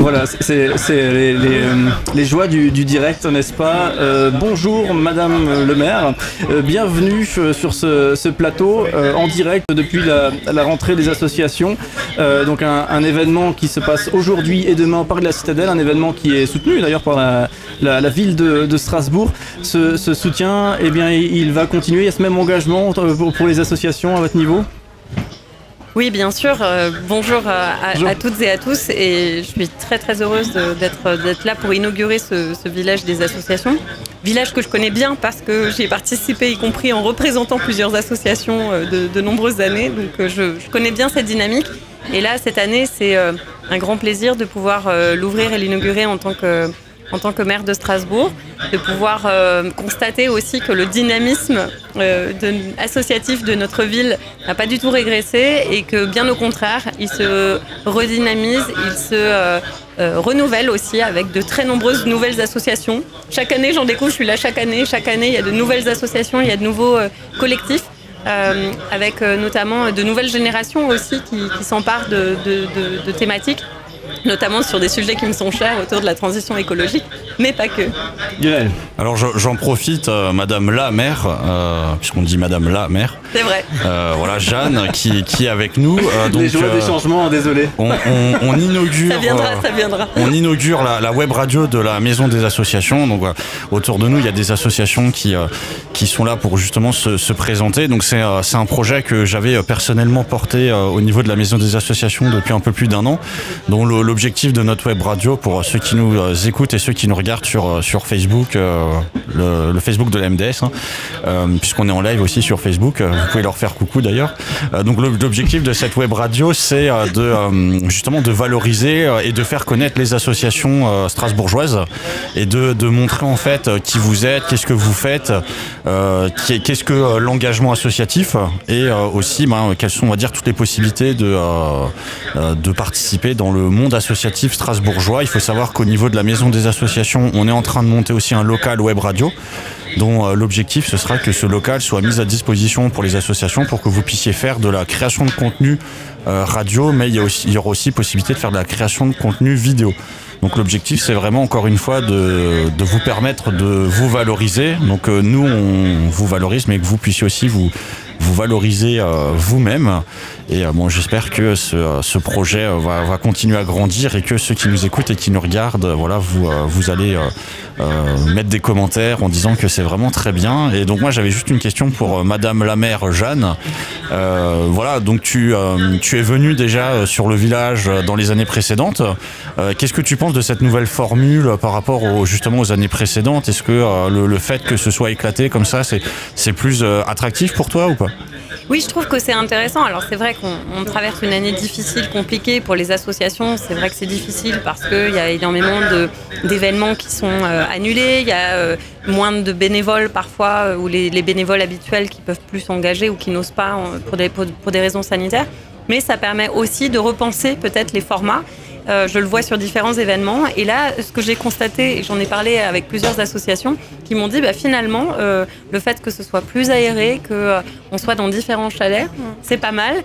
Voilà, c'est les joies du direct, n'est-ce pas? Bonjour Madame le maire, bienvenue sur ce plateau en direct depuis la rentrée des associations. Donc un événement qui se passe aujourd'hui et demain au Parc de la Citadelle, un événement qui est soutenu d'ailleurs par la ville de Strasbourg. Ce soutien, eh bien, il va continuer, il y a ce même engagement pour les associations à votre niveau? Oui, bien sûr. Bonjour à toutes et à tous. Et je suis très très heureuse d'être là pour inaugurer ce village des associations. Village que je connais bien parce que j'y ai participé, y compris en représentant plusieurs associations de nombreuses années. Donc je connais bien cette dynamique. Et là, cette année, c'est un grand plaisir de pouvoir l'ouvrir et l'inaugurer en tant que maire de Strasbourg, de pouvoir constater aussi que le dynamisme associatif de notre ville n'a pas du tout régressé et que bien au contraire, il se redynamise, il se renouvelle aussi avec de très nombreuses nouvelles associations. Chaque année, j'en découvre, je suis là chaque année, il y a de nouvelles associations, il y a de nouveaux collectifs. Avec notamment de nouvelles générations aussi qui s'emparent de thématiques, notamment sur des sujets qui me sont chers autour de la transition écologique, mais pas que. Lionel. Alors j'en profite, Madame la maire, puisqu'on dit Madame la maire. C'est vrai. Voilà, Jeanne qui est avec nous. Donc, les joies des changements, désolé. On inaugure. Ça viendra. On inaugure la web radio de la Maison des Associations. Donc autour de nous, il y a des associations qui sont là pour justement se présenter. Donc c'est un projet que j'avais personnellement porté au niveau de la Maison des Associations depuis un peu plus d'1 an, dont l'objectif de notre web radio, pour ceux qui nous écoutent et ceux qui nous regardent sur Facebook, le Facebook de la MDS, puisqu'on est en live aussi sur Facebook, vous pouvez leur faire coucou d'ailleurs. Donc l'objectif de cette web radio, c'est justement de valoriser et de faire connaître les associations strasbourgeoises et de montrer en fait qui vous êtes, qu'est-ce que vous faites, qu'est-ce que l'engagement associatif, et aussi quelles sont, on va dire, toutes les possibilités de participer dans le monde associatif strasbourgeois. Il faut savoir qu'au niveau de la Maison des Associations, on est en train de monter aussi un local web radio, dont l'objectif ce sera que ce local soit mis à disposition pour les associations pour que vous puissiez faire de la création de contenu radio, mais il y aura aussi possibilité de faire de la création de contenu vidéo. Donc l'objectif, c'est vraiment, encore une fois, de vous permettre de vous valoriser. Donc nous, on vous valorise, mais que vous puissiez aussi vous valoriser vous-même. Et j'espère que ce projet va continuer à grandir et que ceux qui nous écoutent et qui nous regardent, voilà, vous allez mettre des commentaires en disant que c'est vraiment très bien. Et donc moi, j'avais juste une question pour Madame la maire Jeanne. Voilà, donc tu es venue déjà sur le village dans les années précédentes. Qu'est-ce que tu penses de cette nouvelle formule par rapport justement aux années précédentes? Est-ce que le fait que ce soit éclaté comme ça, c'est plus attractif pour toi ou pas? Oui, je trouve que c'est intéressant. Alors c'est vrai qu'on traverse une année difficile, compliquée pour les associations. C'est vrai que c'est difficile parce qu'il y a énormément d'événements qui sont annulés. Il y a moins de bénévoles parfois, ou les bénévoles habituels qui peuvent plus s'engager ou qui n'osent pas pour des raisons sanitaires. Mais ça permet aussi de repenser peut-être les formats. Je le vois sur différents événements. Et là, ce que j'ai constaté, et j'en ai parlé avec plusieurs associations, qui m'ont dit finalement, le fait que ce soit plus aéré, qu'on soit dans différents chalets, c'est pas mal.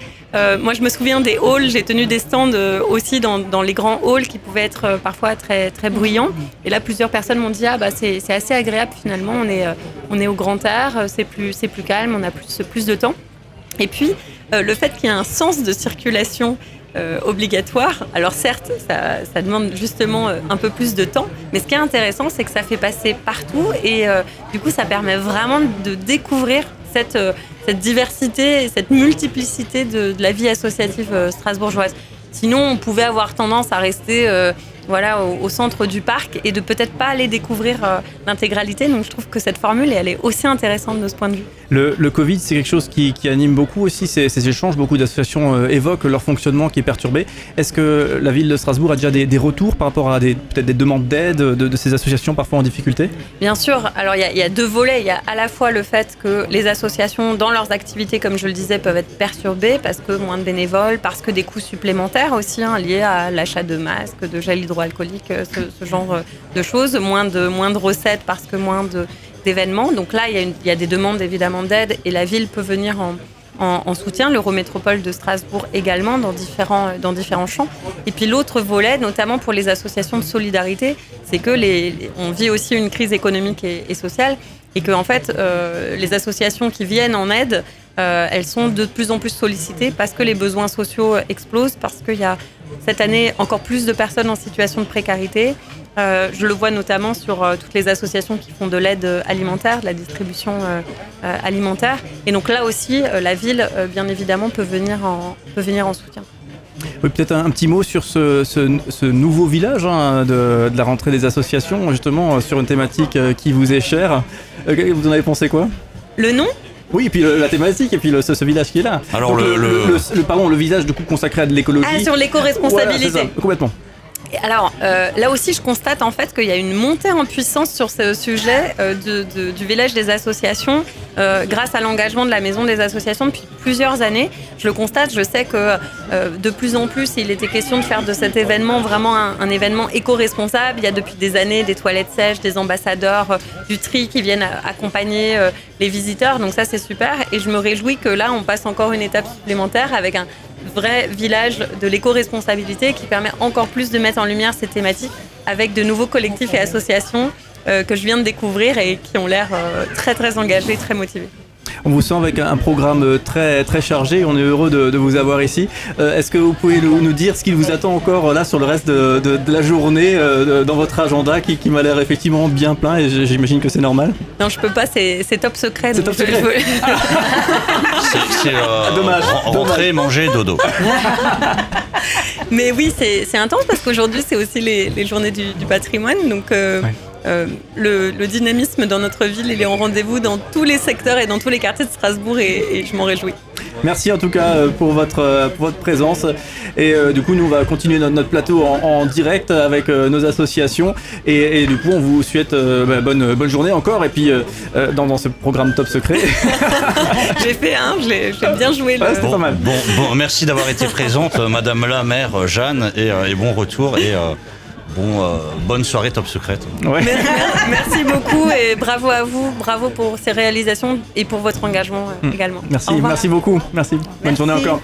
Moi, je me souviens des halls, j'ai tenu des stands aussi dans les grands halls qui pouvaient être parfois très, très bruyants. Et là, plusieurs personnes m'ont dit c'est assez agréable finalement, on est au grand air, c'est plus calme, on a plus de temps. Et puis, le fait qu'il y ait un sens de circulation obligatoire. Alors certes, ça demande justement un peu plus de temps, mais ce qui est intéressant, c'est que ça fait passer partout et du coup, ça permet vraiment de découvrir cette diversité, cette multiplicité de la vie associative strasbourgeoise. Sinon, on pouvait avoir tendance à rester au centre du parc et de peut-être pas aller découvrir l'intégralité. Donc je trouve que cette formule, elle est aussi intéressante de ce point de vue. Le Covid, c'est quelque chose qui anime beaucoup aussi ces échanges. Beaucoup d'associations évoquent leur fonctionnement qui est perturbé. Est-ce que la ville de Strasbourg a déjà des retours par rapport à peut-être des demandes d'aide de ces associations parfois en difficulté? Bien sûr. Alors il y a deux volets. Il y a à la fois le fait que les associations, dans leurs activités, comme je le disais, peuvent être perturbées parce que moins de bénévoles, parce que des coûts supplémentaires aussi liés à l'achat de masques, de gel hydroalcoolique, ce genre de choses, moins de recettes parce que moins d'événements. Donc là, il y a des demandes évidemment d'aide et la ville peut venir en soutien, l'Eurométropole de Strasbourg également dans différents champs. Et puis l'autre volet, notamment pour les associations de solidarité, c'est que on vit aussi une crise économique et sociale et que en fait, les associations qui viennent en aide, elles sont de plus en plus sollicitées parce que les besoins sociaux explosent, parce qu'il y a cette année encore plus de personnes en situation de précarité. Je le vois notamment sur toutes les associations qui font de l'aide alimentaire, de la distribution alimentaire. Et donc là aussi, la ville, bien évidemment, peut venir en soutien. Oui, peut-être un petit mot sur ce nouveau village de la rentrée des associations, justement sur une thématique qui vous est chère. Vous en avez pensé quoi? Le nom? Oui, et puis la thématique, et puis ce village qui est là. Alors donc, le village du coup consacré à de l'écologie. Ah, sur l'éco-responsabilité. Voilà, c'est ça, complètement. Alors là aussi, je constate en fait qu'il y a une montée en puissance sur ce sujet du village des associations grâce à l'engagement de la Maison des associations depuis plusieurs années. Je le constate, je sais que de plus en plus, il était question de faire de cet événement vraiment un événement éco-responsable. Il y a depuis des années des toilettes sèches, des ambassadeurs du tri qui viennent accompagner les visiteurs. Donc ça, c'est super. Et je me réjouis que là, on passe encore une étape supplémentaire avec un vrai village de l'éco-responsabilité qui permet encore plus de mettre en lumière ces thématiques avec de nouveaux collectifs et associations que je viens de découvrir et qui ont l'air très très engagés, très motivés. On vous sent avec un programme très, très chargé, on est heureux de vous avoir ici. Est-ce que vous pouvez nous dire ce qui vous attend encore là sur le reste de la journée dans votre agenda qui m'a l'air effectivement bien plein et j'imagine que c'est normal? Non, je peux pas, c'est top secret. C'est top secret. C'est rentrer, manger, dodo. Mais oui, c'est intense parce qu'aujourd'hui c'est aussi les journées du patrimoine, donc le dynamisme dans notre ville, il est en rendez-vous dans tous les secteurs et dans tous les quartiers de Strasbourg et je m'en réjouis. Merci en tout cas pour votre présence et du coup nous on va continuer notre plateau en direct avec nos associations et du coup on vous souhaite bonne journée encore et puis dans ce programme Top Secret. J'ai bien joué. Ouais, c'était pas mal. Bon, merci d'avoir été présente Madame la maire Jeanne et bon retour et bonne soirée Top Secret. Ouais. Merci beaucoup et bravo à vous, bravo pour ces réalisations et pour votre engagement également. Merci beaucoup, merci. Bonne journée encore.